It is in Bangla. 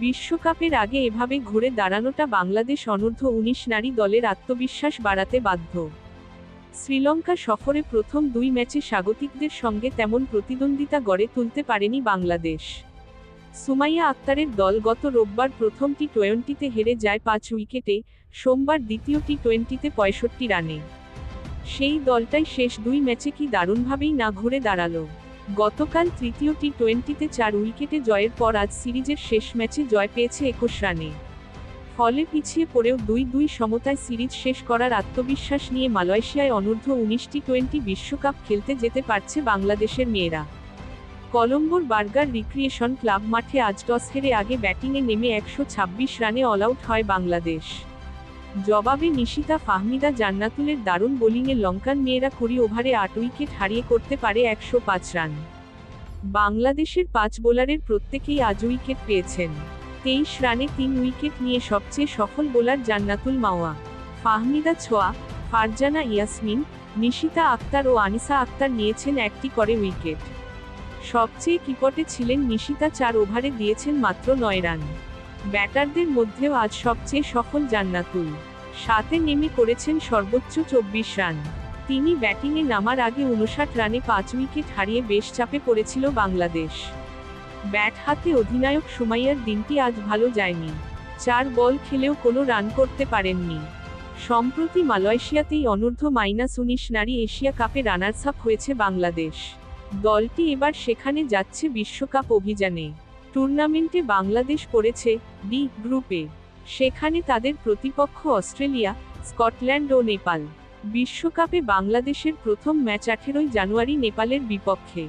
বিশ্বকাপের আগে এভাবে ঘুরে দাঁড়ানোটা বাংলাদেশ অনূর্ধ্ব-19 নারী দলের আত্মবিশ্বাস বাড়াতে বাধ্য। শ্রীলঙ্কা সফরে প্রথম 2 ম্যাচে স্বাগতিকদের সঙ্গে তেমন প্রতিদ্বন্দ্বিতা গড়ে তুলতে পারেনি বাংলাদেশ। সুমাইয়া আক্তারের দল গত রোববার প্রথম টি-20তে হেরে যায় 5 উইকেটে, সোমবার দ্বিতীয় টি-20তে 65 রানে। সেই দলটাই শেষ 2 ম্যাচে কি দারুণভাবেই না ঘুরে দাঁড়ালো। গতকাল তৃতীয় টি-20তে 4 উইকেটে জয়ের পর আজ সিরিজের শেষ ম্যাচে জয় পেয়েছে 21 রানে। ফলে পিছিয়ে পড়েও 2-2 সমতায় সিরিজ শেষ করার আত্মবিশ্বাস নিয়ে মালয়েশিয়ায় অনূর্ধ্ব-19 টি-20 বিশ্বকাপ খেলতে যেতে পারছে বাংলাদেশের মেয়েরা। কলম্বোর বার্গার রিক্রিয়েশন ক্লাব মাঠে আজ টস হেরে আগে ব্যাটিংয়ে নেমে 126 রানে অলআউট হয় বাংলাদেশ। জবাবে নিশিতা ফাহমিদা জান্নাতুলের দারুণ বোলিংয়ে লঙ্কান মেয়েরা 20 ওভারে 8 উইকেট হারিয়ে করতে পারে 105 রান। বাংলাদেশের 5 বোলারের প্রত্যেকেই আজ উইকেট পেয়েছেন। 23 রানে 3 উইকেট নিয়ে সবচেয়ে সফল বোলার জান্নাতুল মাওয়া। ফাহমিদা 6, ফারজানা ইয়াসমিন, নিশিতা আক্তার ও আনিসা আক্তার নিয়েছেন 1টি করে উইকেট। সবচেয়ে কিপটে ছিলেন নিশিতা, 4 ওভারে দিয়েছেন মাত্র 9 রান। ব্যাটারদের মধ্যেও আজ সবচেয়ে সফল জান্নাতুল। 7-এ নেমে করেছেন সর্বোচ্চ 24 রান। তিনি ব্যাটিংয়ে নামার আগে 59 রানে 5 উইকেট হারিয়ে বেশ চাপে পড়েছিল বাংলাদেশ। ব্যাট হাতে অধিনায়ক সুমাইয়ার দিনটি আজ ভালো যায়নি। 4 বল খেলেও কোনো রান করতে পারেননি। সম্প্রতি মালয়েশিয়াতেই অনূর্ধ্ব-19 নারী এশিয়া কাপে রানার্স আপ হয়েছে বাংলাদেশ। দলটি এবার সেখানে যাচ্ছে বিশ্বকাপ অভিযানে। টুর্নামেন্টে বাংলাদেশ পড়েছে ডি গ্রুপে। সেখানে তাদের প্রতিপক্ষ অস্ট্রেলিয়া, স্কটল্যান্ড ও নেপাল। বিশ্বকাপে বাংলাদেশের প্রথম ম্যাচ 18 জানুয়ারি নেপালের বিপক্ষে।